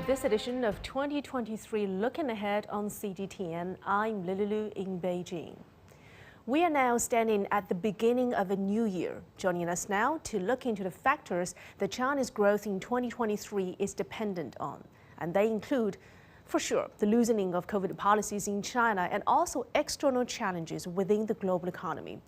this edition of 2023 Looking Ahead on CGTN. I'm Lililu in Beijing. We are now standing at the beginning of a new year. Joining us now to look into the factors that China's growth in 2023 is dependent on. And they include, for sure, the loosening of COVID policies in China and also external challenges within the global economy.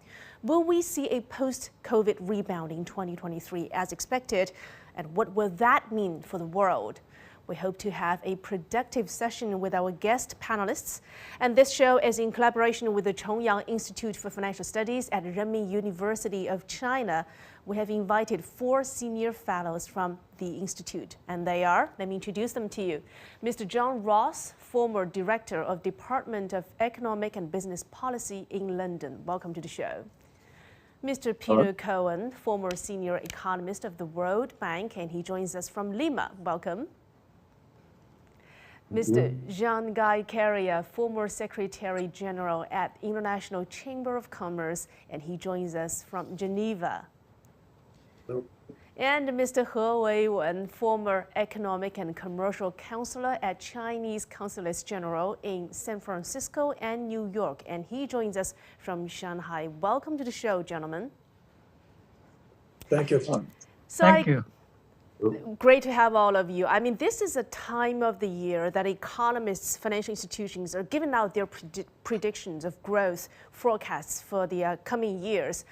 Will we see a post-COVID rebound in 2023 as expected? And what will that mean for the world? We hope to have a productive session with our guest panelists. And this show is in collaboration with the Chongyang Institute for Financial Studies at Renmin University of China. We have invited 4 senior fellows from the institute, and they are, let me introduce them to you. Mr. John Ross, former director of Department of Economic and Business Policy in London. Welcome to the show. Mr. Peter Cohen, former senior economist of the World Bank, and he joins us from Lima. Welcome. Mr. Jean-Guy Carrier, former Secretary General at International Chamber of Commerce, and he joins us from Geneva. Hello. And Mr. He Weiwen, former Economic and Commercial Counselor at Chinese Consulates General in San Francisco and New York, and he joins us from Shanghai. Welcome to the show, gentlemen. Thank you. Thank you. Great to have all of you. I mean, this is a time of the year that economists, financial institutions are giving out their predictions of growth forecasts for the coming years.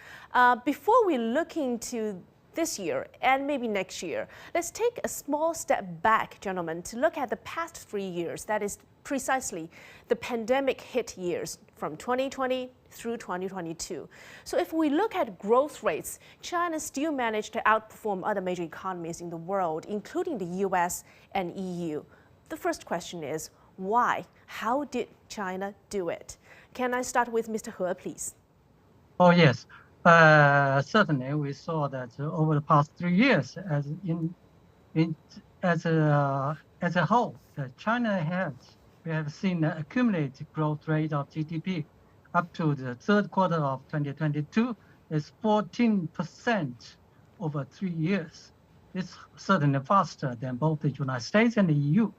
Before we look into this year and maybe next year, let's take a small step back, gentlemen, to look at the past 3 years. That is precisely the pandemic hit years from 2020 through 2022. So if we look at growth rates, China still managed to outperform other major economies in the world, including the US and EU. The first question is, why? How did China do it? Can I start with Mr. He, please? Oh, yes. Certainly, we saw that over the past 3 years, as a whole, we have seen an accumulated growth rate of GDP up to the third quarter of 2022 is 14% over 3 years. It's certainly faster than both the United States and the EU.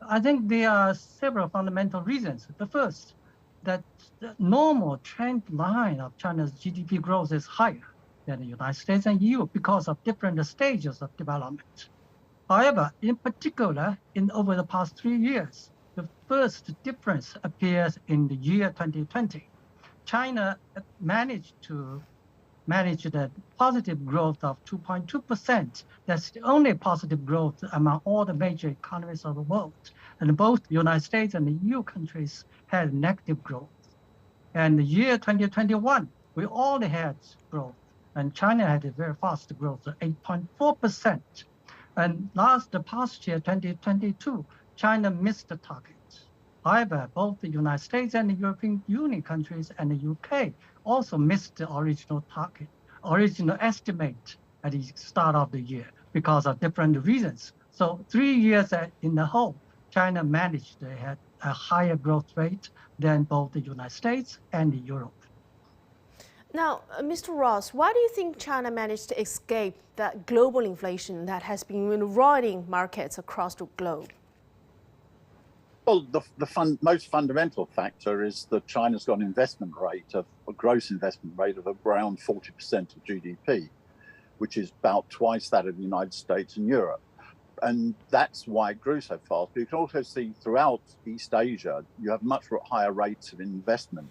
I think there are several fundamental reasons. The first, that the normal trend line of China's GDP growth is higher than the United States and EU because of different stages of development. However, in particular, over the past 3 years, the first difference appears in the year 2020. China managed to manage the positive growth of 2.2%. That's the only positive growth among all the major economies of the world. And both the United States and the EU countries had negative growth. And the year 2021, we all had growth. And China had a very fast growth of 8.4%. And the past year, 2022, China missed the target. However, both the United States and the European Union countries and the UK also missed the original target, original estimate at the start of the year because of different reasons. So 3 years in the whole, China managed to have a higher growth rate than both the United States and Europe. Now, Mr. Ross, why do you think China managed to escape that global inflation that has been roiling markets across the globe? Well, the most fundamental factor is that China's got a gross investment rate of around 40% of GDP, which is about twice that of the United States and Europe. And that's why it grew so fast. But you can also see throughout East Asia, you have much higher rates of investment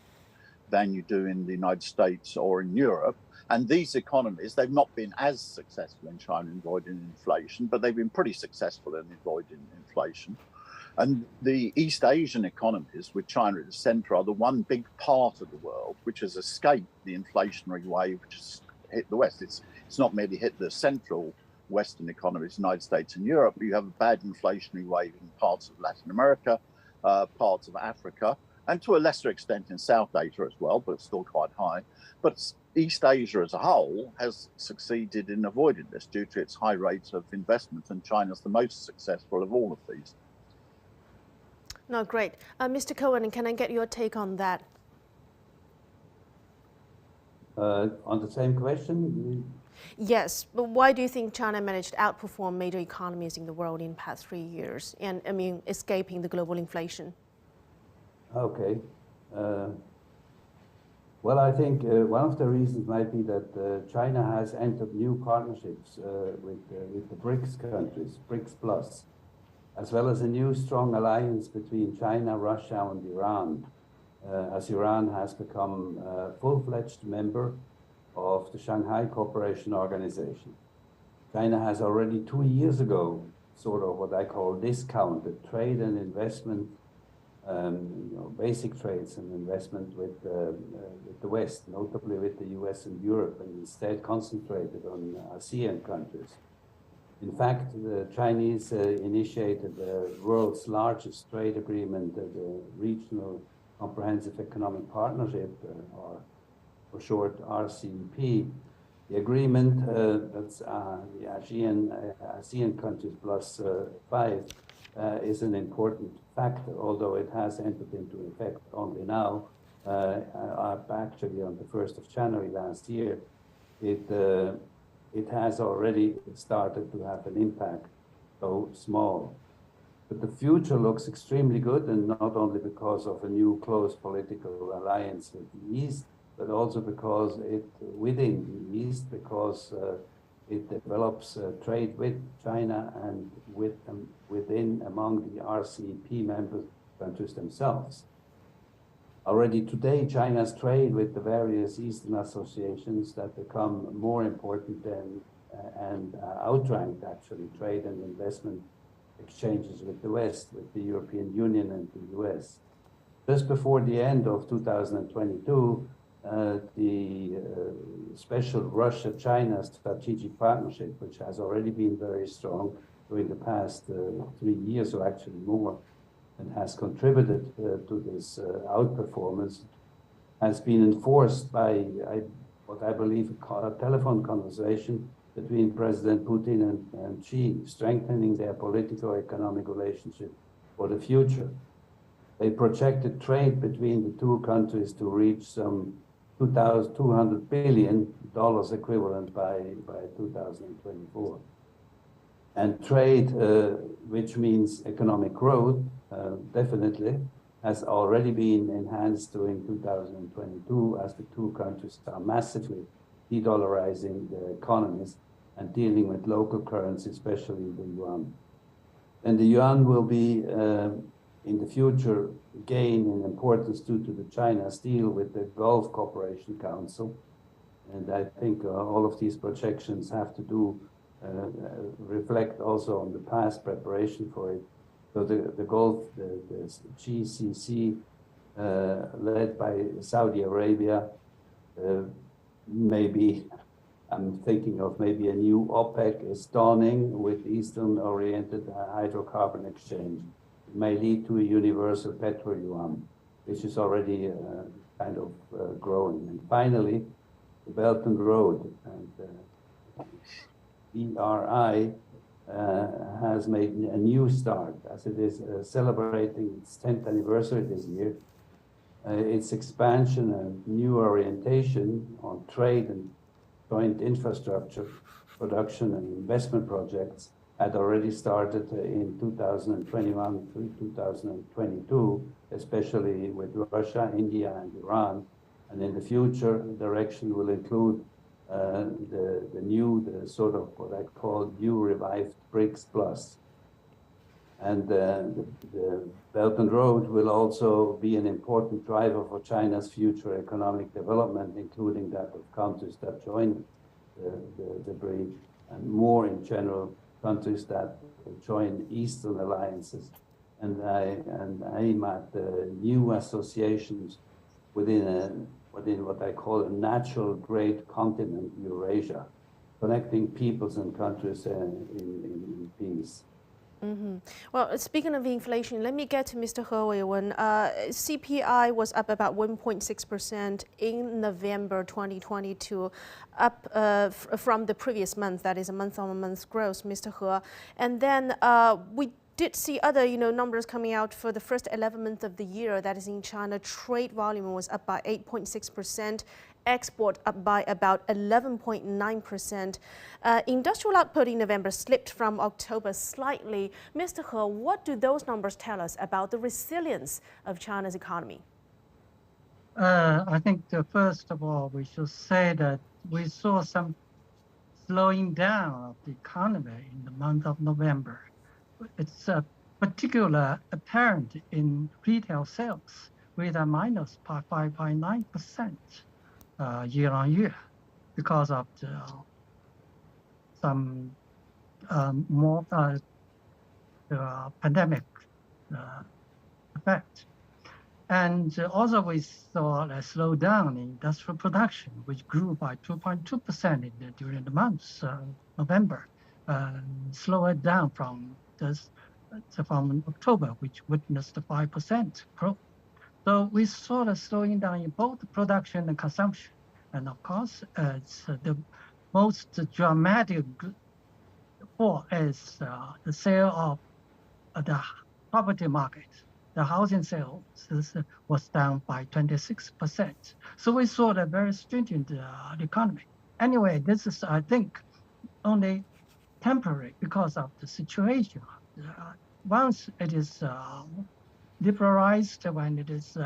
than you do in the United States or in Europe. And these economies, they've not been as successful in China in avoiding inflation, but they've been pretty successful in avoiding inflation. And the East Asian economies, with China at the center, are the one big part of the world which has escaped the inflationary wave which has hit the West. It's not merely hit the central Western economies, United States and Europe, but you have a bad inflationary wave in parts of Latin America, parts of Africa, and to a lesser extent in South Asia as well, but it's still quite high. But East Asia as a whole has succeeded in avoiding this due to its high rates of investment, and China's the most successful of all of these. No, great. Mr. Cohen, can I get your take on that? On the same question? Yes, but why do you think China managed to outperform major economies in the world in the past 3 years and, escaping the global inflation? Okay. Well, I think one of the reasons might be that China has entered new partnerships with the BRICS countries, BRICS Plus, as well as a new strong alliance between China, Russia, and Iran, as Iran has become a full-fledged member of the Shanghai Cooperation Organization. China has already 2 years ago sort of what I call discounted trade and investment, basic trades and investment with the West, notably with the US and Europe, and instead concentrated on ASEAN countries. In fact, the Chinese initiated the world's largest trade agreement, the Regional Comprehensive Economic Partnership, or for short RCEP. The agreement, that's the ASEAN countries plus 5, is an important factor, although it has entered into effect only now, actually on the 1st of January last year. It has already started to have an impact, though small. But the future looks extremely good, and not only because of a new close political alliance with the East, but also because within the East, because it develops trade with China and within among the RCEP member countries themselves. Already today, China's trade with the various Eastern associations that become more important than and outranked actually trade and investment exchanges with the West, with the European Union and the US. Just before the end of 2022, the special Russia-China strategic partnership, which has already been very strong during the past 3 years or actually more, and has contributed to this outperformance, has been enforced by what I believe a telephone conversation between President Putin and Xi, strengthening their political-economic relationship for the future. They projected trade between the two countries to reach some $200 billion equivalent by 2024. And trade, which means economic growth, definitely has already been enhanced during 2022 as the two countries are massively de-dollarizing their economies and dealing with local currency, especially the yuan. And the yuan will be in the future gain in importance due to the China's deal with the Gulf Cooperation Council. And I think all of these projections have to do, reflect also on the past preparation for it. So the Gulf, the GCC, led by Saudi Arabia, maybe, I'm thinking of maybe a new OPEC is dawning with Eastern-oriented hydrocarbon exchange. It may lead to a universal petro-yuan, which is already kind of growing. And finally, the Belt and Road, and BRI has made a new start as it is celebrating its 10th anniversary this year. Its expansion and new orientation on trade and joint infrastructure, production and investment projects had already started in 2021 through 2022, especially with Russia, India, and Iran. And in the future, direction will include the sort of what I call new revived BRICS Plus. And the Belt and Road will also be an important driver for China's future economic development, including that of countries that joined the BRICS, and more in general, countries that join Eastern alliances and aim at new associations within what I call a natural great continent, Eurasia, connecting peoples and countries in peace. Mm-hmm. Well, speaking of inflation, let me get to Mr. He Weiwen. CPI was up about 1.6% in November 2022, up from the previous month, that is a month-on-month growth, Mr. He. And then we did see other, numbers coming out for the first 11 months of the year. That is in China, trade volume was up by 8.6%. Export up by about 11.9%. Industrial output in November slipped from October slightly. Mr. He, what do those numbers tell us about the resilience of China's economy? I think first of all, we should say that we saw some slowing down of the economy in the month of November. It's particularly apparent in retail sales with a minus 5.9% year on year because of some more pandemic effect. And also we saw a slowdown in industrial production, which grew by 2.2% during the month November, slower down from October, which witnessed a 5% growth. So we saw the slowing down in both production and consumption. And of course, it's the most dramatic fall is the sale of the property market. The housing sales was down by 26%. So we saw a very stringent economy. Anyway, this is, I think, only temporary because of the situation. Once it is liberalized, when it is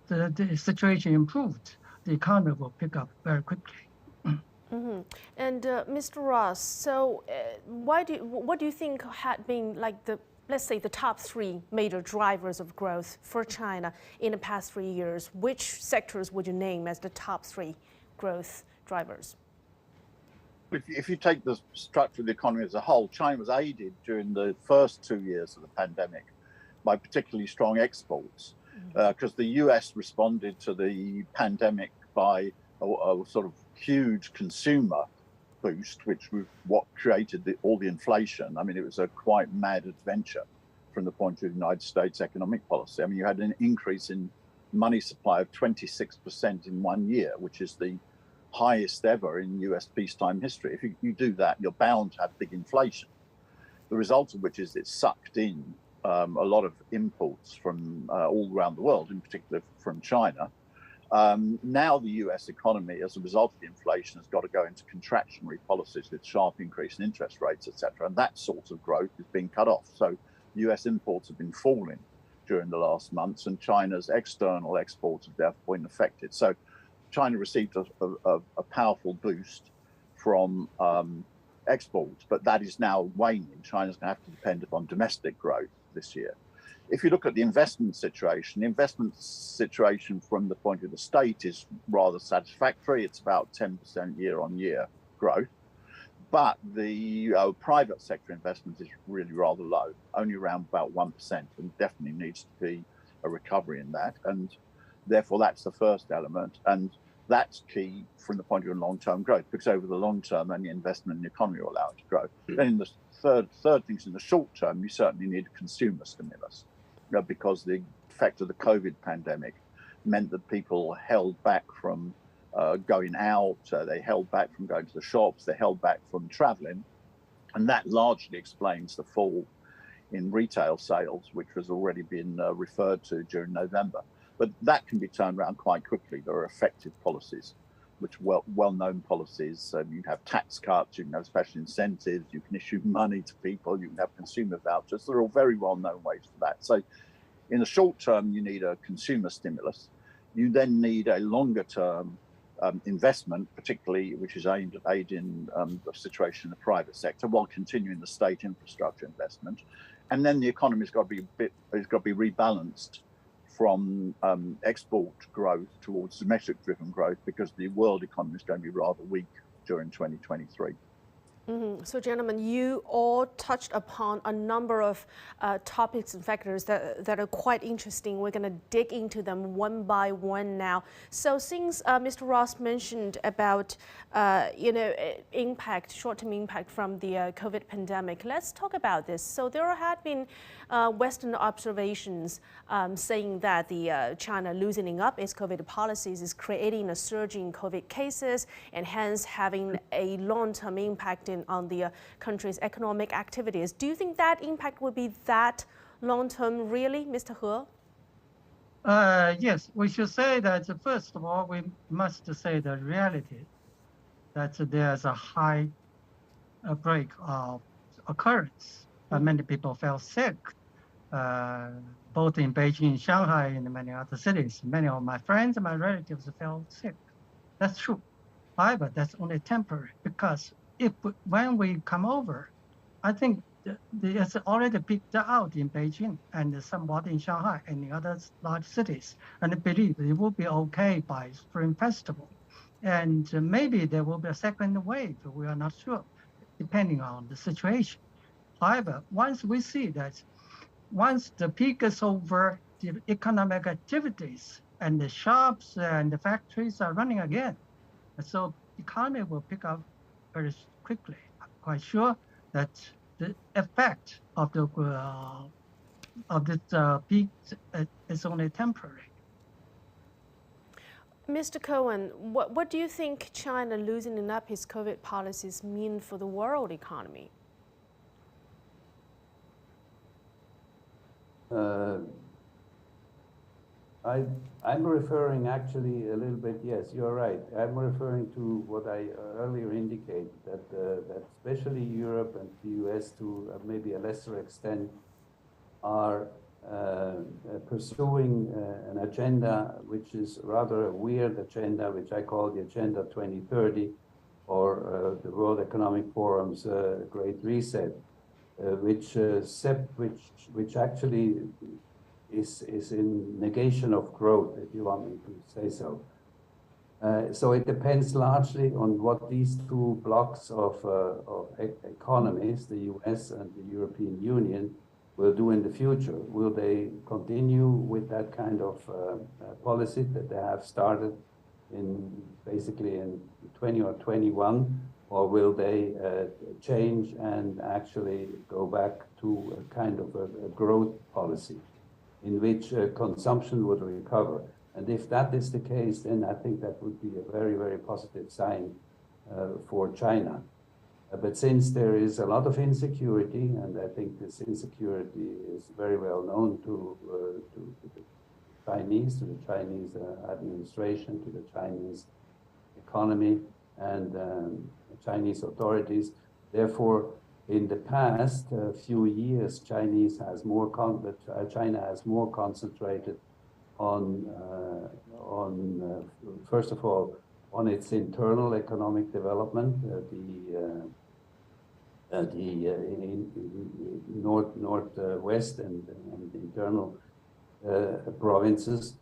the situation improved, the economy will pick up very quickly. Mm-hmm. And Mr. Ross, so what do you think had been like let's say the top three major drivers of growth for China in the past 3 years? Which sectors would you name as the top three growth drivers? If you take the structure of the economy as a whole, China was aided during the first 2 years of the pandemic by particularly strong exports, because the US responded to the pandemic by a sort of huge consumer boost, which was what created all the inflation. I mean, it was a quite mad adventure from the point of view of the United States economic policy. I mean, you had an increase in money supply of 26% in 1 year, which is the highest ever in US peacetime history. If you do that, you're bound to have big inflation. The result of which is it sucked in a lot of imports from all around the world, in particular from China. Now the US economy, as a result of the inflation, has got to go into contractionary policies with sharp increase in interest rates, etc. And that sort of growth is being cut off. So US imports have been falling during the last months, and China's external exports have therefore been affected. So China received a powerful boost from exports, but that is now waning. China's going to have to depend upon domestic growth this year. If you look at the investment situation from the point of view of the state is rather satisfactory. It's about 10% year on year growth. But the private sector investment is really rather low, only around about 1%, and definitely needs to be a recovery in that. And therefore, that's the first element. And that's key from the point of view of long-term growth, because over the long term, any investment in the economy will allow it to grow. Then in the third things in the short term, you certainly need a consumer stimulus, because the effect of the COVID pandemic meant that people held back from going out, they held back from going to the shops, they held back from traveling. And that largely explains the fall in retail sales, which has already been referred to during November. But that can be turned around quite quickly. There are effective policies, which well-known policies. You can have tax cuts, you can have special incentives, you can issue money to people, you can have consumer vouchers. They're all very well-known ways for that. So in the short term, you need a consumer stimulus. You then need a longer-term investment, particularly which is aimed at aiding the situation in the private sector while continuing the state infrastructure investment. And then the economy's got to be rebalanced from export growth towards domestic-driven growth, because the world economy is going to be rather weak during 2023. Mm-hmm. So, gentlemen, you all touched upon a number of topics and factors that are quite interesting. We're going to dig into them one by one now. So, since Mr. Ross mentioned about short-term impact from the COVID pandemic, let's talk about this. So, there had been Western observations saying that the China loosening up its COVID policies is creating a surge in COVID cases, and hence having a long-term impact in restriction on the country's economic activities. Do you think that impact will be that long-term, really, Mr. He? Yes, we should say that first of all, we must say the reality that there's a high outbreak of occurrence. Many people fell sick, both in Beijing, Shanghai, and many other cities. Many of my friends and my relatives fell sick. That's true. However, that's only temporary because when we come over, I think it's already peaked out in Beijing and somewhat in Shanghai and in other large cities. And I believe it will be okay by Spring Festival. And maybe there will be a second wave. We are not sure, depending on the situation. However, once we see that, once the peak is over, the economic activities and the shops and the factories are running again. So the economy will pick up very quickly. I'm quite sure that the effect of this peak is only temporary. Mr. Cohen, what do you think China loosening up its COVID policies mean for the world economy? I'm referring actually a little bit, yes, you're right. I'm referring to what I earlier indicated, that especially Europe and the US to maybe a lesser extent are pursuing an agenda which is rather a weird agenda, which I call the Agenda 2030, or the World Economic Forum's Great Reset, which actually is in negation of growth, if you want me to say so. So it depends largely on what these two blocks of economies, the US and the European Union, will do in the future. Will they continue with that kind of policy that they have started basically in 20 or 21, or will they change and actually go back to a kind of a growth policy in which consumption would recover? And if that is the case, then I think that would be a very, very positive sign for China. But since there is a lot of insecurity, and I think this insecurity is very well known to the Chinese administration, to the Chinese economy, and Chinese authorities. Therefore, in the past few years, China has more concentrated on first of all, on its internal economic development, northwest and internal provinces,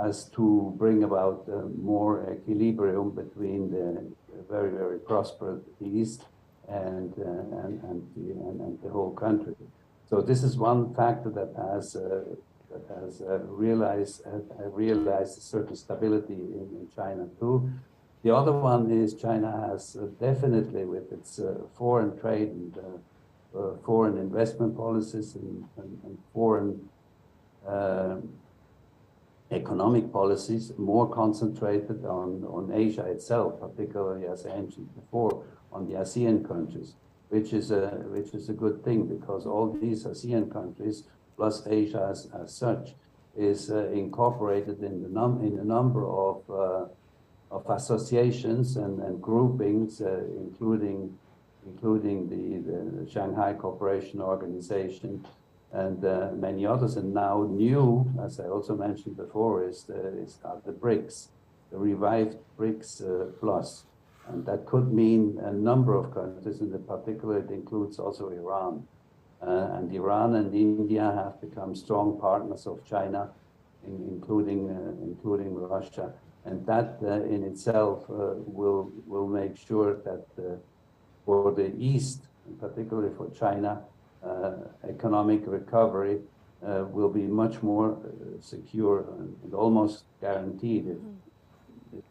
as to bring about more equilibrium between the very, very prosperous East and the whole country. So this is one factor that has realized a certain stability in China too. The other one is China has definitely, with its foreign trade and foreign investment policies and foreign economic policies, more concentrated on Asia itself, particularly, as I mentioned before, on the ASEAN countries, which is a good thing, because all these ASEAN countries plus Asia as such is incorporated in a number of associations and groupings, including the Shanghai Cooperation Organization and many others. And now new, as I also mentioned before, is the BRICS, the revived BRICS Plus. And that could mean a number of countries, and in particular it includes also Iran. And Iran and India have become strong partners of China, including Russia. And that in itself will make sure that for the East, and particularly for China, economic recovery will be much more secure and almost guaranteed if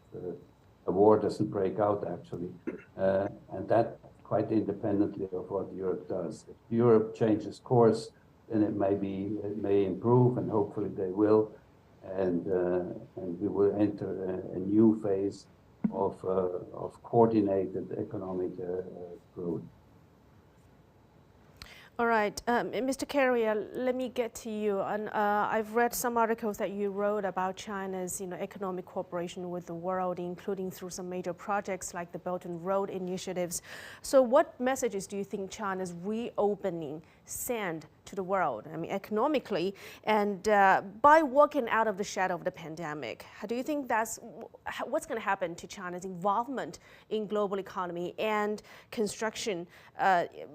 a war doesn't break out, actually. And that quite independently of what Europe does. If Europe changes course, then it may improve, and hopefully they will. And we will enter a new phase of coordinated economic growth. All right, Mr. Carrier, let me get to you. And I've read some articles that you wrote about China's, economic cooperation with the world, including through some major projects like the Belt and Road initiatives. So, what messages do you think China's reopening send to the world? I mean, economically, and by walking out of the shadow of the pandemic, how do you think what's going to happen to China's involvement in global economy and construction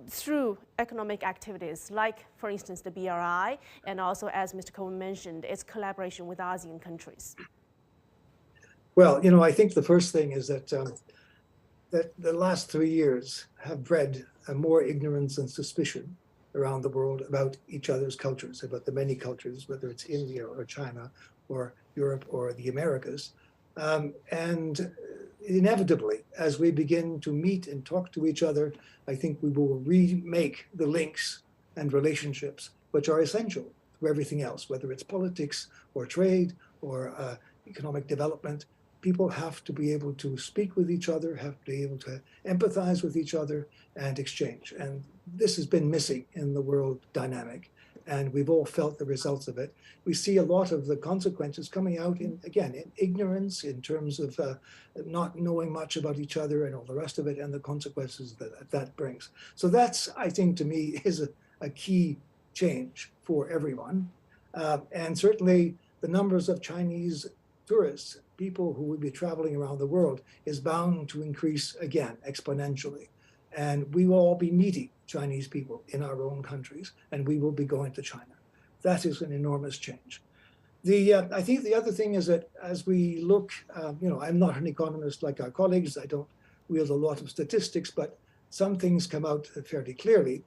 through economic activities, like, for instance, the BRI, and also, as Mr. Cohen mentioned, its collaboration with ASEAN countries? Well, I think the first thing is that the last 3 years have bred more ignorance and suspicion around the world about each other's cultures, about the many cultures, whether it's India or China or Europe or the Americas. And inevitably, as we begin to meet and talk to each other, I think we will remake the links and relationships which are essential to everything else, whether it's politics or trade or economic development. People have to be able to speak with each other, have to be able to empathize with each other and exchange. And this has been missing in the world dynamic. And we've all felt the results of it. We see a lot of the consequences coming out in ignorance in terms of not knowing much about each other and all the rest of it, and the consequences that brings. So that's, I think, to me, is a key change for everyone. And certainly the numbers of Chinese tourists, people who would be traveling around the world, is bound to increase again exponentially. And we will all be meeting Chinese people in our own countries, and we will be going to China. That is an enormous change. I think the other thing is that as we look, I'm not an economist like our colleagues. I don't wield a lot of statistics, but some things come out fairly clearly.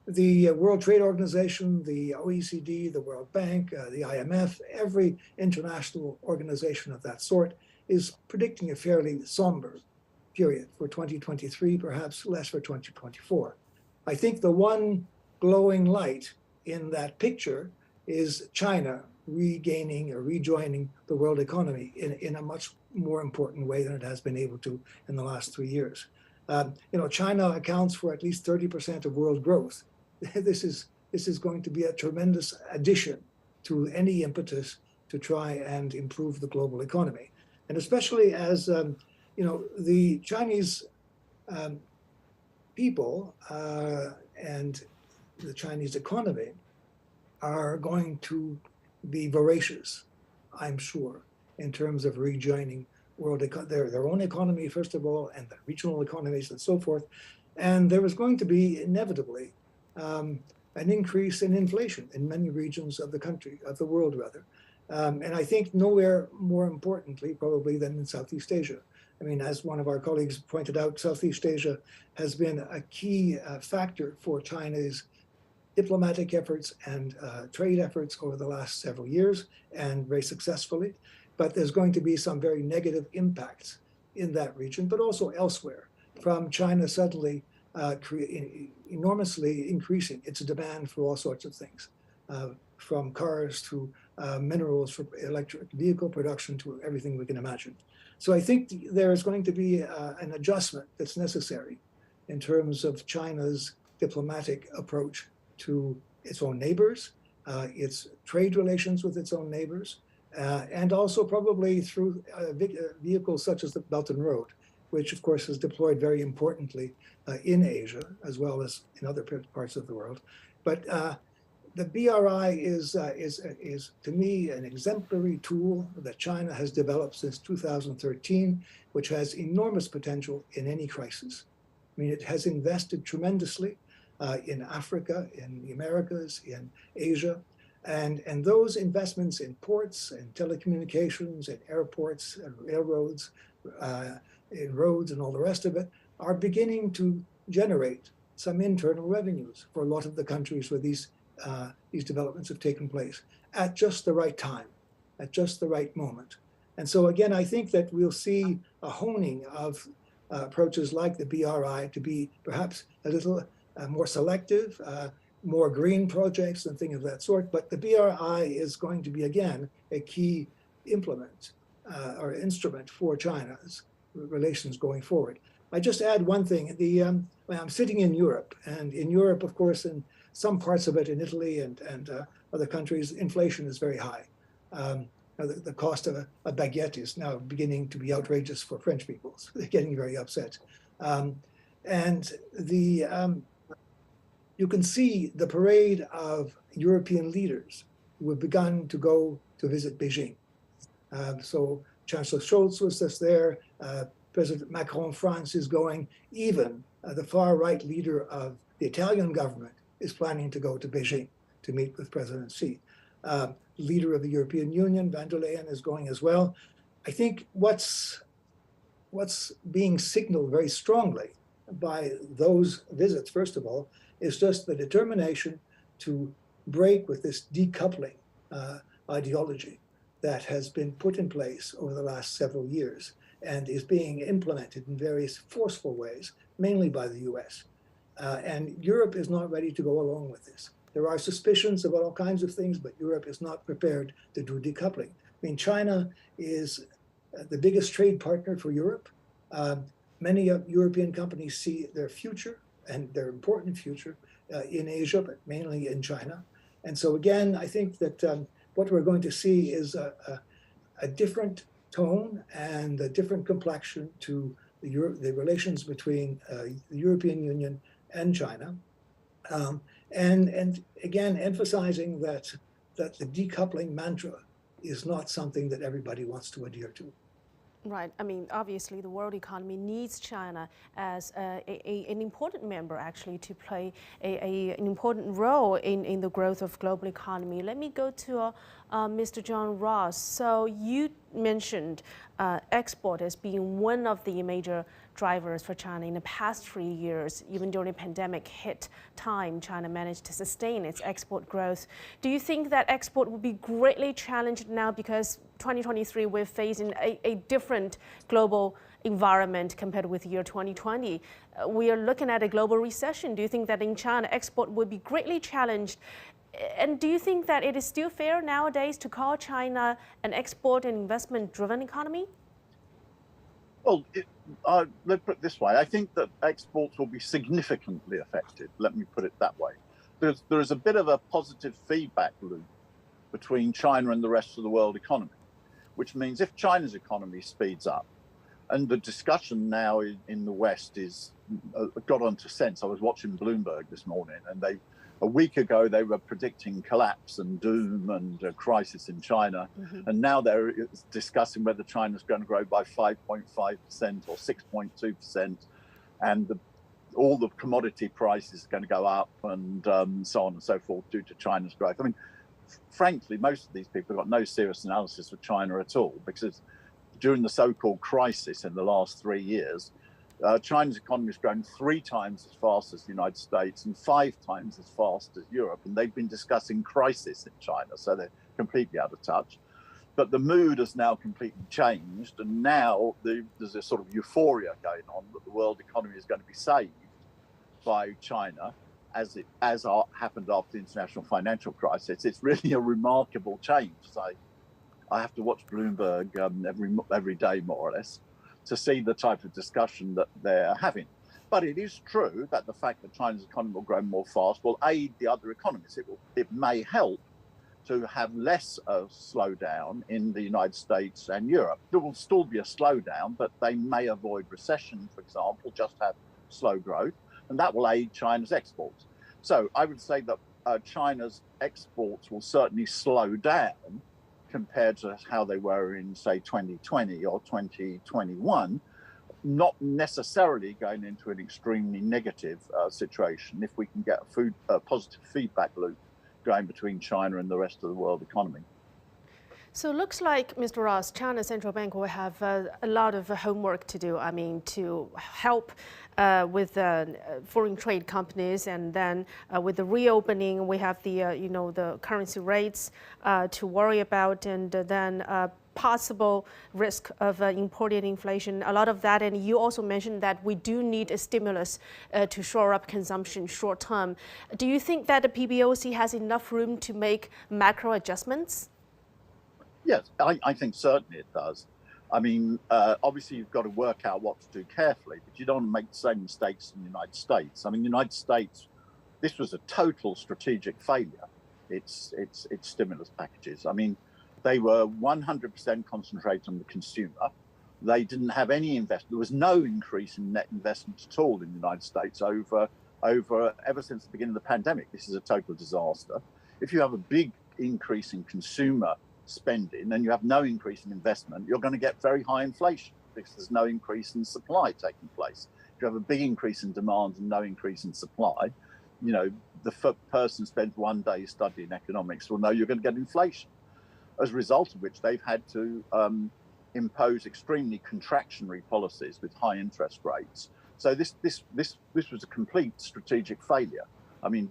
The World Trade Organization, the OECD, the World Bank, the IMF, every international organization of that sort is predicting a fairly somber period for 2023, perhaps less for 2024. I think the one glowing light in that picture is China regaining or rejoining the world economy in a much more important way than it has been able to in the last 3 years. China accounts for at least 30% of world growth. This is going to be a tremendous addition to any impetus to try and improve the global economy. And especially as the Chinese people and the Chinese economy are going to be voracious, I'm sure, in terms of rejoining their own economy, first of all, and the regional economies and so forth. And there is going to be inevitably an increase in inflation in many regions of the world rather. And I think nowhere more importantly, probably, than in Southeast Asia. I mean, as one of our colleagues pointed out, Southeast Asia has been a key factor for China's diplomatic efforts and trade efforts over the last several years, and very successfully. But there's going to be some very negative impacts in that region, but also elsewhere, from China suddenly enormously increasing its demand for all sorts of things, from cars to minerals for electric vehicle production to everything we can imagine. So I think there is going to be an adjustment that's necessary in terms of China's diplomatic approach to its own neighbors, its trade relations with its own neighbors, and also probably through vehicles such as the Belt and Road, which of course is deployed very importantly in Asia as well as in other parts of the world. But the BRI is to me an exemplary tool that China has developed since 2013, which has enormous potential in any crisis. I mean, it has invested tremendously in Africa, in the Americas, in Asia, and those investments in ports and telecommunications and airports and railroads, in roads and all the rest of it, are beginning to generate some internal revenues for a lot of the countries where these developments have taken place at just the right time, at just the right moment. And so again, I think that we'll see a honing of approaches like the BRI to be perhaps a little more selective, more green projects and things of that sort. But the BRI is going to be, again, a key implement or instrument for China's relations going forward. I just add one thing. Well, I'm sitting in Europe, and in Europe, of course, in some parts of it, in Italy and other countries, inflation is very high. The cost of a baguette is now beginning to be outrageous for French people. So they're getting very upset. You can see the parade of European leaders who have begun to go to visit Beijing. So Chancellor Scholz was just there. President Macron of France is going. Even the far-right leader of the Italian government is planning to go to Beijing to meet with President Xi. Leader of the European Union, van der Leyen, is going as well. I think what's being signaled very strongly by those visits, first of all, is just the determination to break with this decoupling ideology that has been put in place over the last several years and is being implemented in various forceful ways, mainly by the US. And Europe is not ready to go along with this. There are suspicions about all kinds of things, but Europe is not prepared to do decoupling. I mean, China is the biggest trade partner for Europe. Many European companies see their future, and their important future, in Asia, but mainly in China. And so again, I think that what we're going to see is a different tone and a different complexion to the relations between the European Union and China. And again, emphasizing that the decoupling mantra is not something that everybody wants to adhere to. Right. I mean, obviously, the world economy needs China as an important member, actually, to play an important role in the growth of global economy. Let me go to Mr. John Ross. So you mentioned export as being one of the major drivers for China in the past 3 years. Even during the pandemic hit time, China managed to sustain its export growth. Do you think that export will be greatly challenged now because 2023 we're facing a different global environment compared with year 2020? We are looking at a global recession. Do you think that in China export will be greatly challenged? And do you think that it is still fair nowadays to call China an export and investment driven economy? Well, let's put it this way. I think that exports will be significantly affected. Let me put it that way. There is a bit of a positive feedback loop between China and the rest of the world economy, which means if China's economy speeds up, and the discussion now in the West is got onto sense. I was watching Bloomberg this morning, and a week ago they were predicting collapse and doom and a crisis in China, and now they're discussing whether China's going to grow by 5.5% or 6.2%, and all the commodity prices are going to go up, and so on and so forth due to China's growth. I mean, frankly, most of these people have got no serious analysis of China at all, because during the so-called crisis in the last 3 years, China's economy has grown 3 times as fast as the United States and 5 times as fast as Europe. And they've been discussing crisis in China, so they're completely out of touch. But the mood has now completely changed. And now there's a sort of euphoria going on that the world economy is going to be saved by China, as happened after the international financial crisis. It's really a remarkable change. So I have to watch Bloomberg every day, more or less, to see the type of discussion that they're having. But it is true that the fact that China's economy will grow more fast will aid the other economies. It may help to have less of slowdown in the United States and Europe. There will still be a slowdown, but they may avoid recession, for example, just have slow growth, and that will aid China's exports. So I would say that China's exports will certainly slow down compared to how they were in, say, 2020 or 2021, not necessarily going into an extremely negative situation if we can get a positive feedback loop going between China and the rest of the world economy. So it looks like, Mr. Ross, China's central bank will have a lot of homework to do, to help with foreign trade companies, and then with the reopening, we have the currency rates to worry about, and then possible risk of imported inflation, a lot of that. And you also mentioned that we do need a stimulus to shore up consumption short term. Do you think that the PBOC has enough room to make macro adjustments? Yes, I think certainly it does. I mean, obviously you've got to work out what to do carefully, but you don't want to make the same mistakes in the United States. I mean, the United States, this was a total strategic failure. Its stimulus packages. I mean, they were 100% concentrated on the consumer. They didn't have any investment. There was no increase in net investment at all in the United States ever since the beginning of the pandemic. This is a total disaster. If you have a big increase in consumer spending and you have no increase in investment, you're going to get very high inflation because there's no increase in supply taking place. If you have a big increase in demand and no increase in supply, you know, the person spends one day studying economics will know you're going to get inflation. As a result of which they've had to impose extremely contractionary policies with high interest rates. So this was a complete strategic failure. I mean,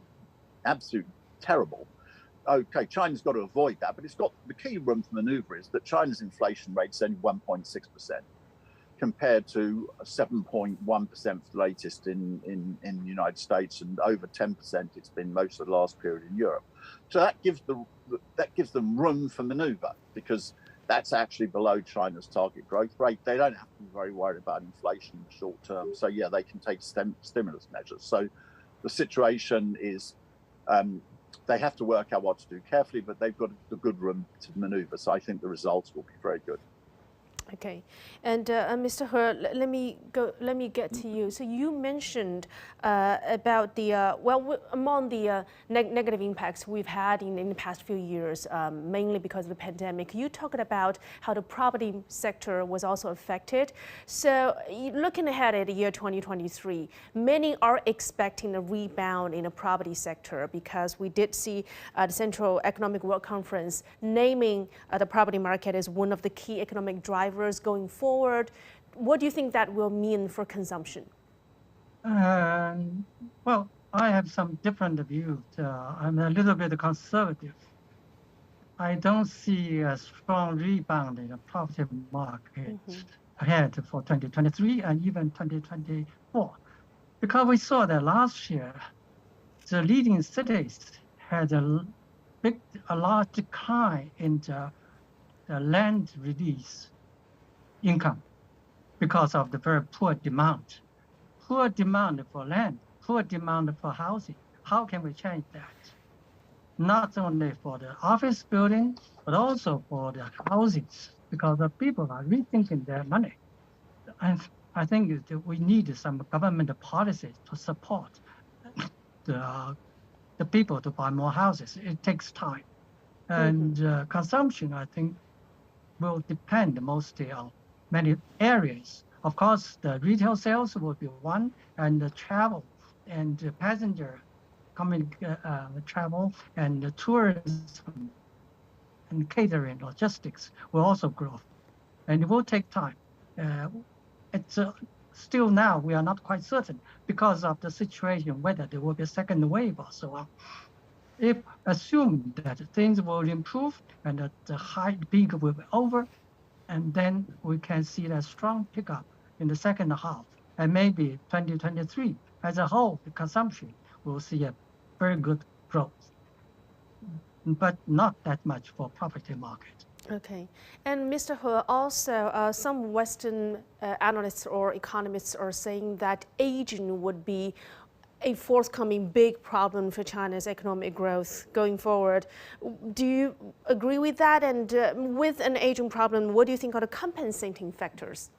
absolute terrible. Okay, China's got to avoid that, but it's got the key room for maneuver is that China's inflation rate is only 1.6% compared to 7.1% for the latest in the United States, and over 10% it's been most of the last period in Europe. So that gives them room for maneuver because that's actually below China's target growth rate. They don't have to be very worried about inflation in the short term. So yeah, they can take stimulus measures. So the situation is they have to work out what to do carefully, but they've got a good room to maneuver. So I think the results will be very good. Okay, and Mr. He, let me get to you. So you mentioned about the among the negative impacts we've had in the past few years, mainly because of the pandemic. You talked about how the property sector was also affected. So looking ahead at the year 2023, many are expecting a rebound in the property sector because we did see the Central Economic World Conference naming the property market as one of the key economic drivers going forward. What do you think that will mean for consumption? Well, I have some different views. I'm a little bit conservative. I don't see a strong rebound in the property market ahead for 2023 and even 2024, because we saw that last year the leading cities had a large decline in the land release income because of the very poor demand for land, poor demand for housing. How can we change that? Not only for the office building, but also for the housing, because the people are rethinking their money. And I think that we need some government policies to support the people to buy more houses. It takes time. And consumption, I think, will depend mostly on many areas. Of course, the retail sales will be one, and the travel and the passenger travel and the tourism and catering logistics will also grow. And it will take time. It's still now we are not quite certain because of the situation whether there will be a second wave or so on. If assume that things will improve and that the high peak will be over, and then we can see a strong pickup in the second half, and maybe 2023 as a whole, the consumption will see a very good growth, but not that much for property market. Okay, and Mr. He, also some Western analysts or economists are saying that aging would be a forthcoming big problem for China's economic growth going forward. Do you agree with that? And with an aging problem, what do you think are the compensating factors?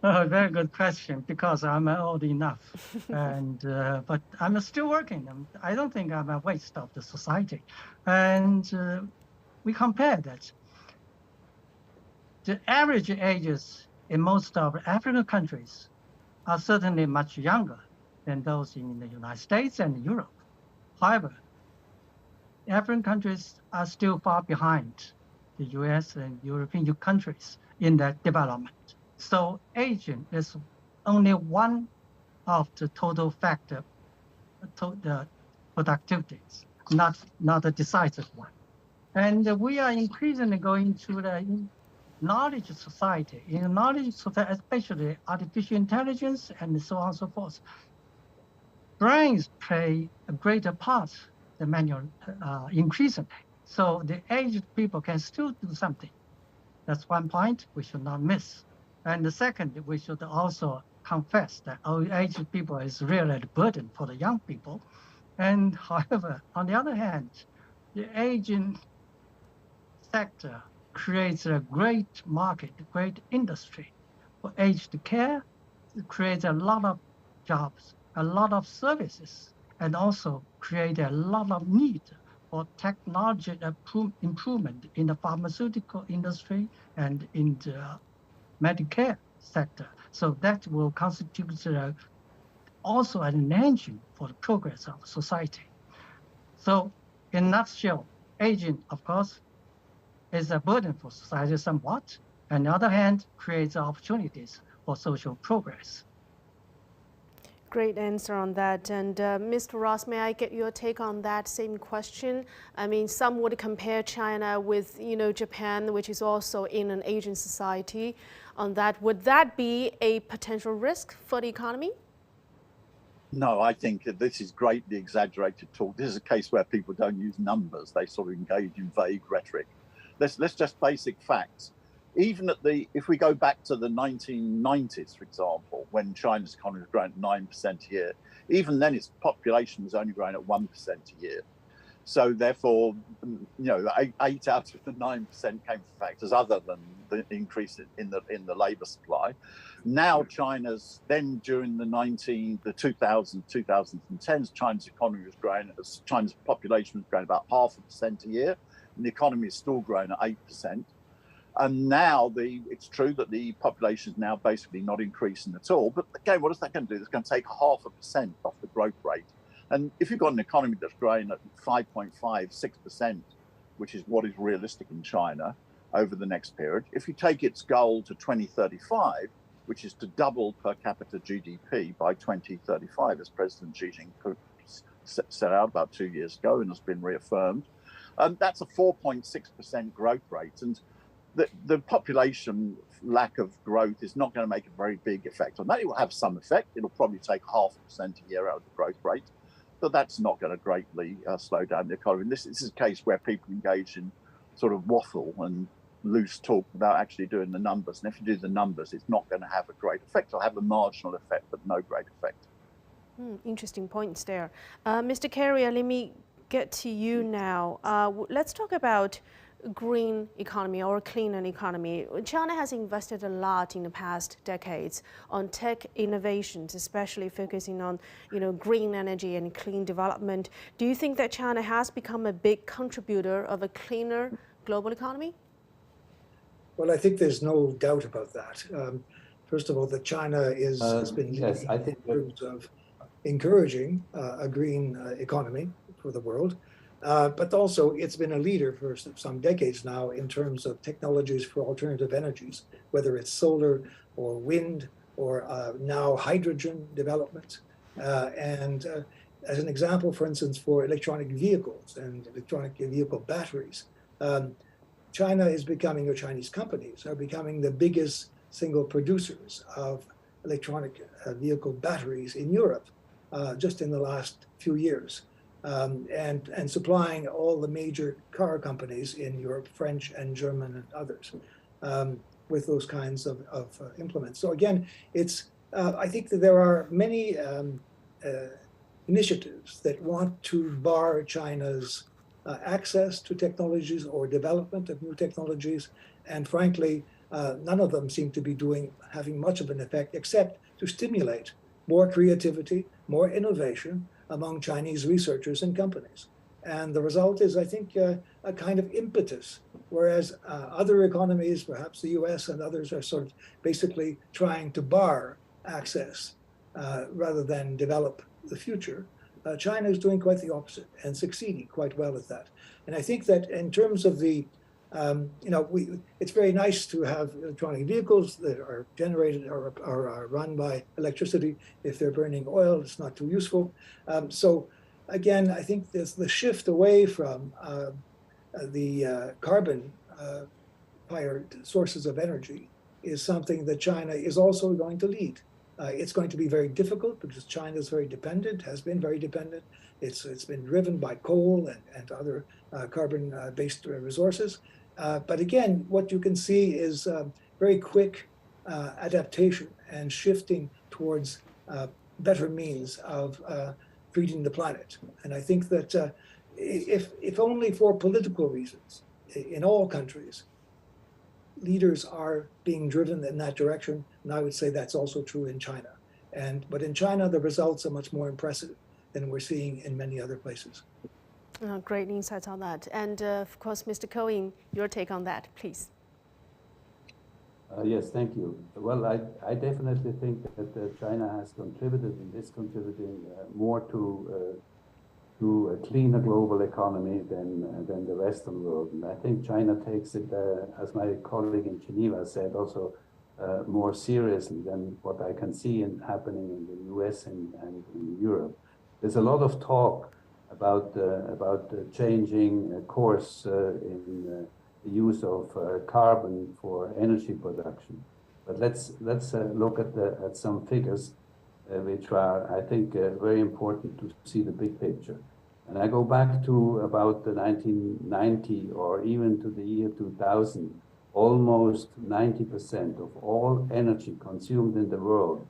Very good question, because I'm old enough, and but I'm still working. I don't think I'm a waste of the society. And we compare that. The average ages in most of African countries are certainly much younger than those in the United States and Europe. However, African countries are still far behind the US and European countries in that development. So aging is only one of the total factor, the productivities, not a decisive one. And we are increasingly going to the knowledge society. In knowledge society, especially artificial intelligence and so on and so forth, brains play a greater part than manual increasingly. So the aged people can still do something. That's one point we should not miss. And the second, we should also confess that old aged people is really a burden for the young people. And however, on the other hand, the aging sector creates a great market, a great industry for aged care. It creates a lot of jobs, a lot of services, and also create a lot of need for technology improvement in the pharmaceutical industry and in the Medicare sector. So that will constitute also an engine for the progress of society. So in a nutshell, aging, of course, is a burden for society somewhat. On the other hand, creates opportunities for social progress. Great answer on that. And Mr. Ross, may I get your take on that same question? I mean, some would compare China with, Japan, which is also in an aging society. On that, would that be a potential risk for the economy? No, I think this is greatly exaggerated talk. This is a case where people don't use numbers. They sort of engage in vague rhetoric. Let's just basic facts. Even if we go back to the 1990s, for example, when China's economy was growing at 9% a year, even then its population was only growing at 1% a year. So therefore, 8 out of the 9% came from factors other than the increase in the labour supply. Now China's, then during the 2010s, China's economy was growing, China's population was growing about 0.5% a year, and the economy is still growing at 8%. And now it's true that the population is now basically not increasing at all. But again, what is that going to do? It's going to take 0.5% off the growth rate. And if you've got an economy that's growing at 5.5, 6%, which is what is realistic in China over the next period, if you take its goal to 2035, which is to double per capita GDP by 2035, as President Xi Jinping set out about 2 years ago and has been reaffirmed, that's a 4.6% growth rate. And the population lack of growth is not going to make a very big effect on that. It will have some effect. It'll probably take 0.5% a year out of the growth rate, but that's not going to greatly slow down the economy. And this is a case where people engage in sort of waffle and loose talk without actually doing the numbers. And if you do the numbers, it's not going to have a great effect. It'll have a marginal effect, but no great effect. Interesting points there. Mr. Carrier, let me get to you now. Let's talk about green economy or cleaner economy. China has invested a lot in the past decades on tech innovations, especially focusing on, green energy and clean development. Do you think that China has become a big contributor of a cleaner global economy? Well, I think there's no doubt about that. First of all, that China has been leading in terms of encouraging a green economy for the world. But also, it's been a leader for some decades now in terms of technologies for alternative energies, whether it's solar or wind or now hydrogen development. And as an example, for instance, for electronic vehicles and electronic vehicle batteries, China is becoming, or Chinese companies are becoming the biggest single producers of electronic vehicle batteries in Europe just in the last few years. And supplying all the major car companies in Europe, French and German and others, with those kinds of implements. So again, I think that there are many initiatives that want to bar China's access to technologies or development of new technologies. And frankly, none of them seem to be having much of an effect except to stimulate more creativity, more innovation among Chinese researchers and companies. And the result is, I think, a kind of impetus, whereas other economies, perhaps the US and others, are sort of basically trying to bar access rather than develop the future. China is doing quite the opposite and succeeding quite well at that. And I think that in terms of the, it's very nice to have electronic vehicles that are generated or are run by electricity. If they're burning oil, it's not too useful. So again, I think there's the shift away from the carbon-fired sources of energy is something that China is also going to lead. It's going to be very difficult because China is very dependent, has been very dependent. It's been driven by coal and other carbon-based resources. But again, what you can see is very quick adaptation and shifting towards better means of treating the planet. And I think that if only for political reasons, in all countries, leaders are being driven in that direction, and I would say that's also true in China. But in China, the results are much more impressive than we're seeing in many other places. Great insights on that. And of course, Mr. Cohen, your take on that, please. Yes, thank you. Well, I definitely think that China has contributed and is contributing more to a cleaner global economy than the Western world. And I think China takes it, as my colleague in Geneva said, also more seriously than what I can see happening in the US and in Europe. There's a lot of talk about changing course in the use of carbon for energy production. But let's look at some figures which are, I think, very important to see the big picture. And I go back to about the 1990 or even to the year 2000, almost 90% of all energy consumed in the world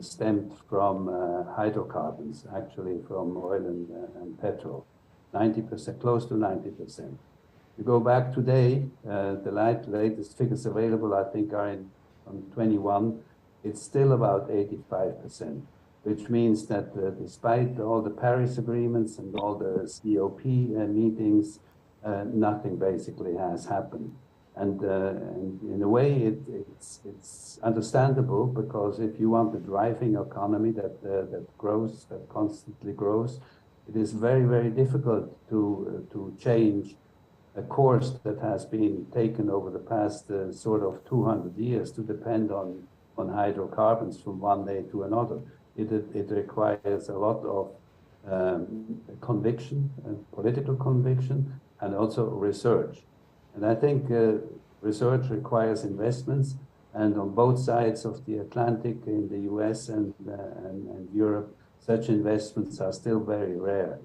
stemmed from hydrocarbons, actually from oil and petrol, 90%, close to 90%. You go back today, the latest figures available, I think, are on 21, it's still about 85%, which means that despite all the Paris agreements and all the COP meetings, nothing basically has happened. And in a way, it's understandable, because if you want a thriving economy that grows, that constantly grows, it is very, very difficult to change a course that has been taken over the past sort of 200 years to depend on hydrocarbons from one day to another. It requires a lot of conviction, political conviction, and also research. And I think research requires investments, and on both sides of the Atlantic, in the US and Europe, such investments are still very rare.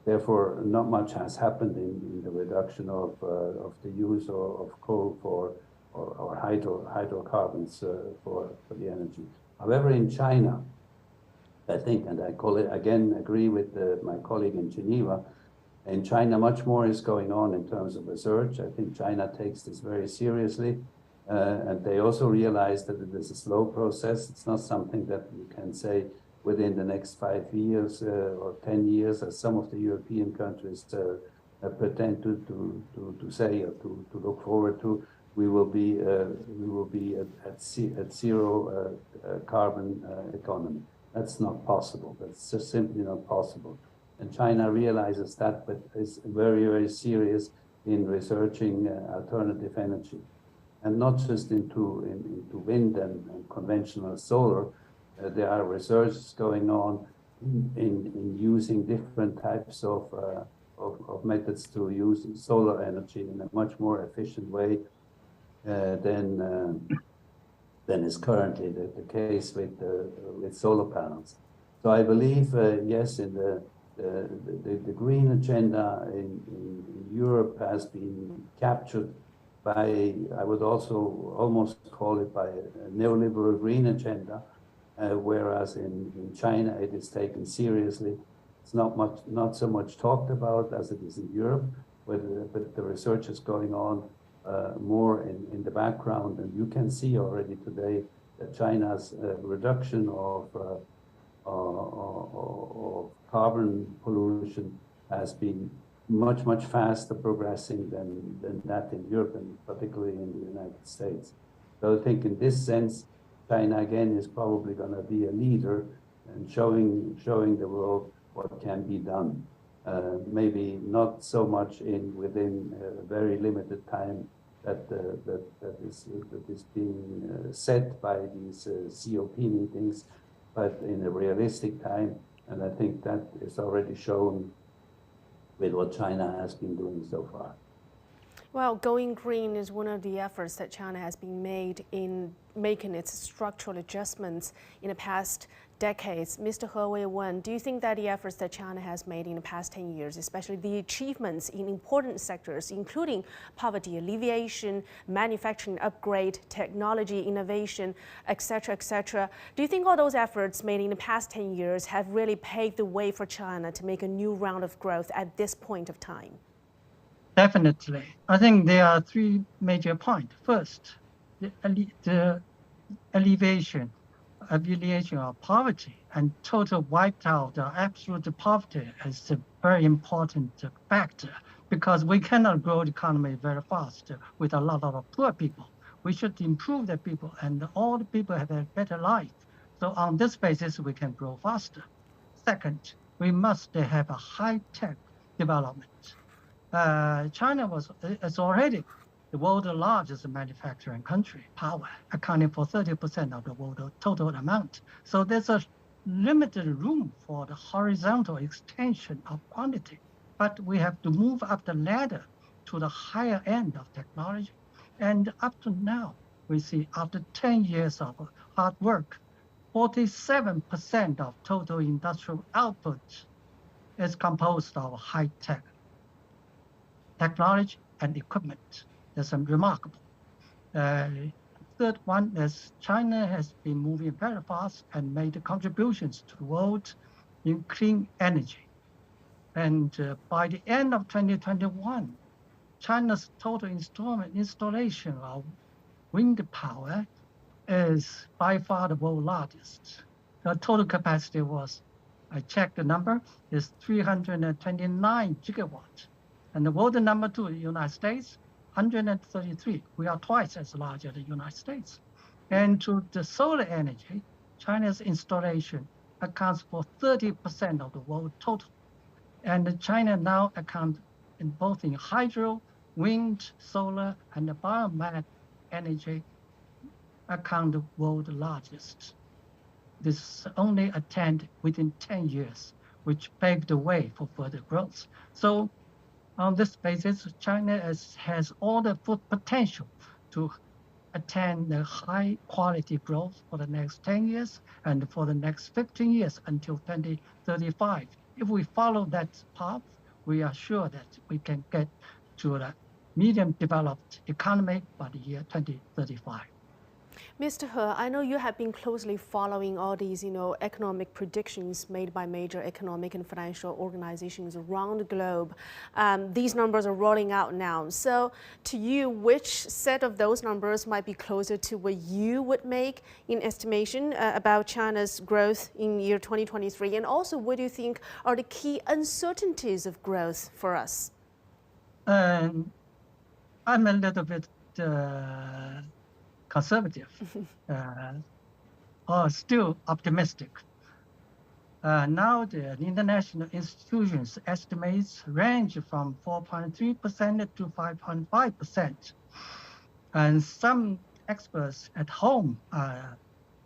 Therefore, not much has happened in the reduction of the use of coal or hydrocarbons for the energy. However, in China, I think, and I agree with my colleague in Geneva, in China, much more is going on in terms of research. I think China takes this very seriously, and they also realize that it is a slow process. It's not something that you can say within the next 5 years or 10 years, as some of the European countries pretend to say or to look forward to. We will be at zero carbon economy. That's not possible. That's just simply not possible. And China realizes that, but is very, very serious in researching alternative energy, and not just into wind and conventional solar. There are researches going on in using different types of methods to use solar energy in a much more efficient way than is currently the case with solar panels. So I believe, yes, in the green agenda in Europe has been captured by, I would also almost call it, by a neoliberal green agenda, whereas in China it is taken seriously. It's not so much talked about as it is in Europe, but the research is going on more in the background, and you can see already today that China's reduction of carbon pollution has been much faster progressing than that in Europe, and particularly in the United States. So I think in this sense, China again is probably going to be a leader and showing the world what can be done. Maybe not so much within a very limited time that is being set by these COP meetings, but in a realistic time. And I think that is already shown with what China has been doing so far. Well, going green is one of the efforts that China has been made in making its structural adjustments in the past decades. Mr. He Weiwen, do you think that the efforts that China has made in the past 10 years, especially the achievements in important sectors, including poverty alleviation, manufacturing upgrade, technology innovation, etc., do you think all those efforts made in the past 10 years have really paved the way for China to make a new round of growth at this point of time? Definitely. I think there are three major points. First, the alleviation of poverty and total wiped out absolute poverty is a very important factor because we cannot grow the economy very fast with a lot of poor people. We should improve the people and all the people have a better life. So on this basis, we can grow faster. Second, we must have a high-tech development. China is already the world's largest manufacturing country, power, accounting for 30% of the world total amount. So there's a limited room for the horizontal extension of quantity, but we have to move up the ladder to the higher end of technology. And up to now, we see after 10 years of hard work, 47% of total industrial output is composed of high-tech technology and equipment. That's remarkable. Third one is China has been moving very fast and made contributions to the world in clean energy. And by the end of 2021, China's total installation of wind power is by far the world's largest. The total capacity was, I checked the number, is 329 gigawatts. And the world number two, the United States, 133. We are twice as large as the United States. And to the solar energy, China's installation accounts for 30% of the world total. And China now accounts in both in hydro, wind, solar, and the biomass energy account the world's largest. This only attained within 10 years, which paved the way for further growth. So on this basis, China has all the full potential to attain the high quality growth for the next 10 years and for the next 15 years until 2035. If we follow that path, we are sure that we can get to the medium developed economy by the year 2035. Mr. He, I know you have been closely following all these, economic predictions made by major economic and financial organizations around the globe. These numbers are rolling out now. So to you, which set of those numbers might be closer to what you would make in estimation about China's growth in year 2023? And also, what do you think are the key uncertainties of growth for us? I'm a little bit conservative, or still optimistic. Now the international institutions estimates range from 4.3% to 5.5%. And some experts at home are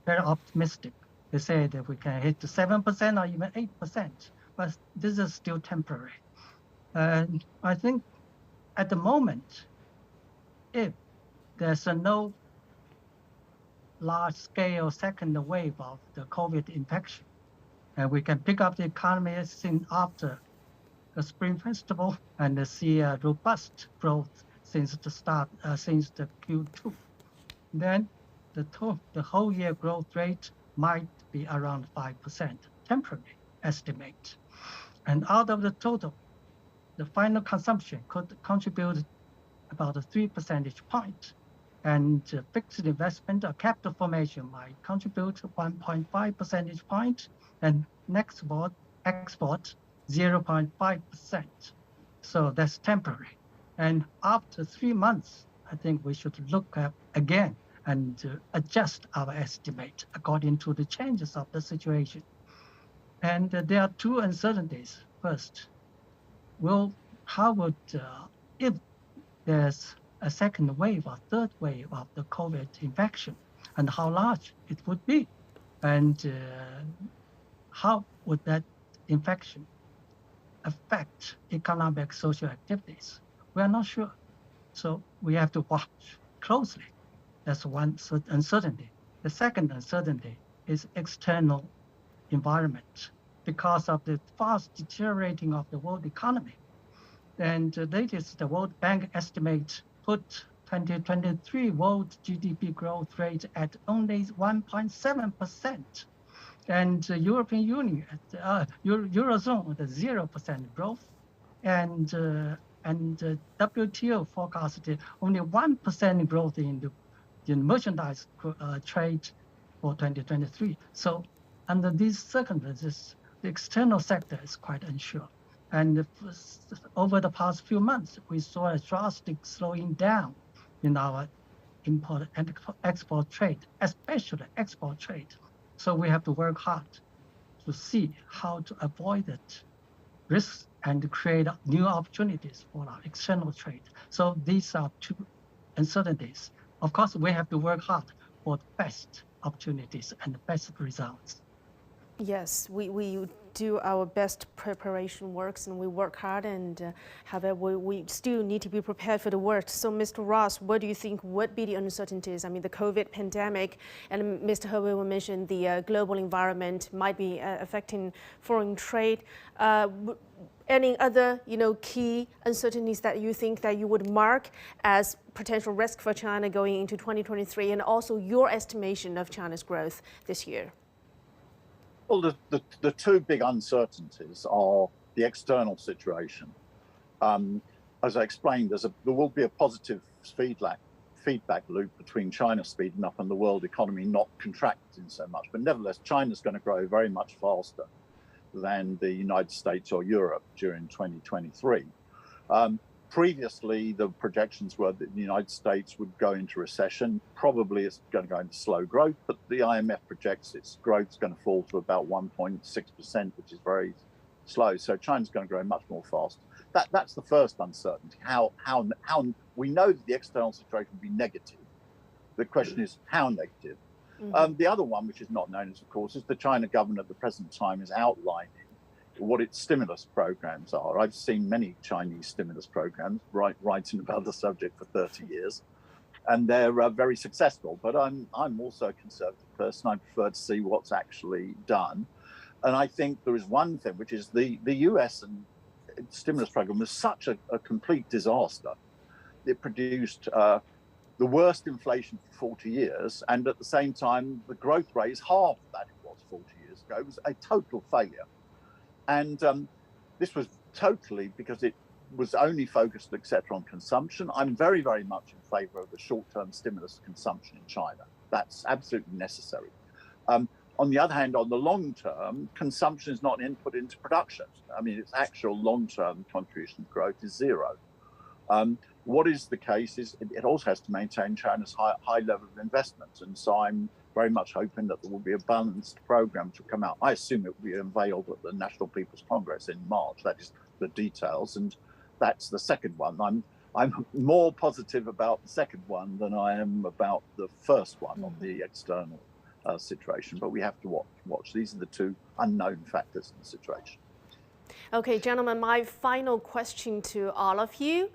very optimistic. They say that we can hit to 7% or even 8%, but this is still temporary. And I think at the moment, if there's no large-scale second wave of the COVID infection, and we can pick up the economy since after the Spring Festival and see a robust growth since the start, since the Q2. Then the whole year growth rate might be around 5%, temporary estimate. And out of the total, the final consumption could contribute about a 3 percentage point. And fixed investment or capital formation might contribute 1.5 percentage point, and export 0.5%. So that's temporary. And after 3 months, I think we should look at again and adjust our estimate according to the changes of the situation. And there are two uncertainties. First, if there's a second wave or third wave of the COVID infection, and how large it would be, and how would that infection affect economic social activities? We are not sure. So we have to watch closely. That's one uncertainty. The second uncertainty is external environment because of the fast deteriorating of the world economy. And the latest, the World Bank estimate put 2023 world GDP growth rate at only 1.7%. And the European Union, Eurozone at 0% growth. And WTO forecasted only 1% growth in the merchandise trade for 2023. So under these circumstances, the external sector is quite unsure. And over the past few months, we saw a drastic slowing down in our import and export trade, especially export trade. So we have to work hard to see how to avoid it risks and create new opportunities for our external trade. So these are two uncertainties. Of course, we have to work hard for the best opportunities and the best results. Yes, we do our best preparation works and we work hard, and however, we still need to be prepared for the worst. So, Mr. Ross, what do you think would be the uncertainties? I mean, the COVID pandemic, and Mr. He Weiwen mentioned the global environment might be affecting foreign trade. Any other, key uncertainties that you think that you would mark as potential risk for China going into 2023, and also your estimation of China's growth this year? Well, the two big uncertainties are the external situation. As I explained, there will be a positive feedback loop between China speeding up and the world economy not contracting so much. But nevertheless, China's going to grow very much faster than the United States or Europe during 2023. Previously, the projections were that the United States would go into recession. Probably it's going to go into slow growth, but the IMF projects its growth is going to fall to about 1.6%, which is very slow. So China's going to grow much more fast. That's the first uncertainty. How we know that the external situation will be negative. The question is how negative. Mm-hmm. The other one, which is not known, of course, is the China government at the present time is outlining what its stimulus programs are. I've seen many Chinese stimulus programs, writing about the subject for 30 years, and they're very successful. But I'm also a conservative person. I prefer to see what's actually done. And I think there is one thing, which is the US and stimulus program was such a complete disaster. It produced the worst inflation for 40 years, and at the same time, the growth rate is half that it was 40 years ago. It was a total failure. And this was totally because it was only focused, etc., on consumption. I'm very, very much in favor of the short-term stimulus consumption in China. That's absolutely necessary. On the other hand, on the long term, consumption is not input into production. I mean, its actual long-term contribution to growth is zero. What is the case is it also has to maintain China's high level of investment. And so I'm very much hoping that there will be a balanced program to come out. I assume it will be unveiled at the National People's Congress in March. That is the details. And that's the second one. I'm more positive about the second one than I am about the first one on the external situation. But we have to watch. These are the two unknown factors in the situation. Okay, gentlemen, my final question to all of you.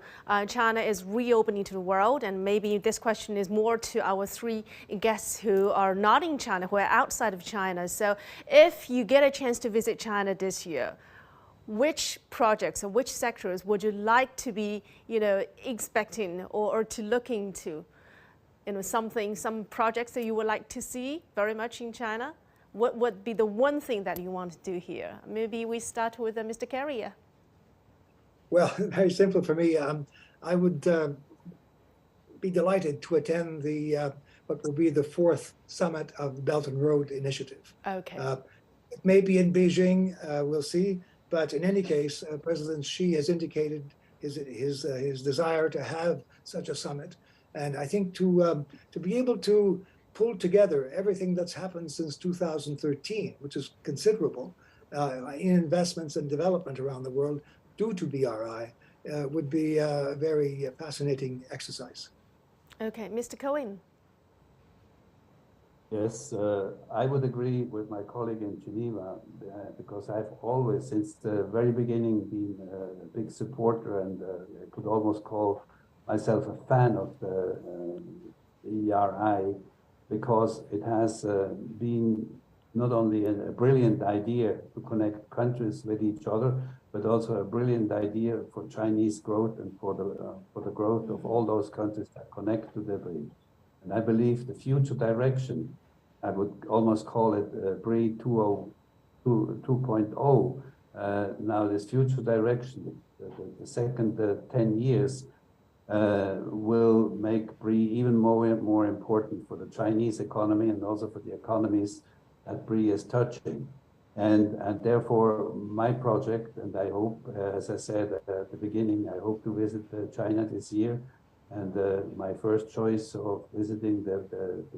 China is reopening to the world, and maybe this question is more to our three guests who are not in China, who are outside of China. So if you get a chance to visit China this year, which projects or which sectors would you like to be, expecting or to look into? Some projects that you would like to see very much in China? What would be the one thing that you want to do here? Maybe we start with Mr. Carrier. Well, very simple for me. I would be delighted to attend what will be the 4th summit of the Belt and Road Initiative. Okay. It may be in Beijing, we'll see. But in any case, President Xi has indicated his desire to have such a summit. And I think to be able to pull together everything that's happened since 2013, which is considerable, in investments and development around the world due to BRI, would be a very fascinating exercise. Okay, Mr. Cohen. Yes, I would agree with my colleague in Geneva, because I've always, since the very beginning, been a big supporter, and I could almost call myself a fan of the ERI because it has been not only a brilliant idea to connect countries with each other, but also a brilliant idea for Chinese growth and for the growth of all those countries that connect to the BRI. And I believe the future direction, I would almost call it BRI 2.0. Now this future direction, the second 10 years, will make BRI even more important for the Chinese economy and also for the economies that BRI is touching. And therefore, my project, and I hope, as I said at the beginning, I hope to visit China this year. And my first choice of visiting the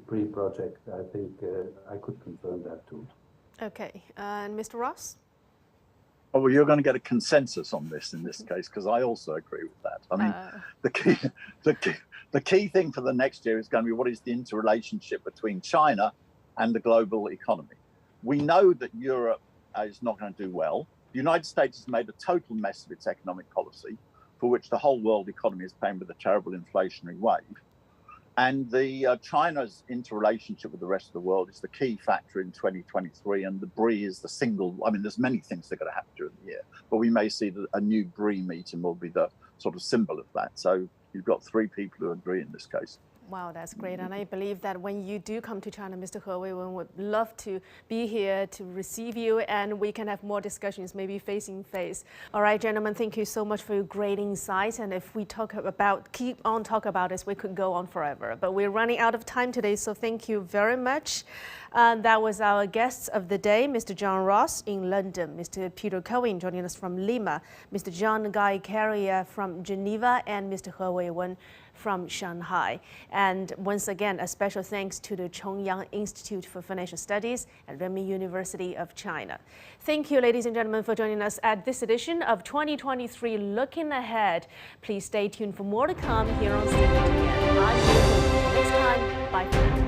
BRI project, I think I could confirm that too. Okay, and Mr. Ross? Oh, well, you're going to get a consensus on this in this case, because I also agree with that. I mean, the key thing for the next year is going to be what is the interrelationship between China and the global economy. We know that Europe is not going to do well. The United States has made a total mess of its economic policy, for which the whole world economy is paying with a terrible inflationary wave. And China's interrelationship with the rest of the world is the key factor in 2023, and the BRI is the single. I mean, there's many things that are going to happen during the year, but we may see that a new BRI meeting will be the sort of symbol of that. So you've got three people who agree in this case. Wow, that's great. And I believe that when you do come to China, Mr. He Weiwen would love to be here to receive you, and we can have more discussions, maybe face in face. All right, gentlemen, thank you so much for your great insights. And if we keep on talking about this, we could go on forever. But we're running out of time today, so thank you very much. That was our guests of the day, Mr. John Ross in London, Mr. Peter Cohen joining us from Lima, Mr. John Guy Carrier from Geneva, and Mr. He Weiwen from Shanghai. And once again, a special thanks to the Chongyang Institute for Financial Studies at Renmin University of China. Thank you, ladies and gentlemen, for joining us at this edition of 2023 Looking Ahead. Please stay tuned for more to come here on CGTN. I'm here. Next time, bye for now.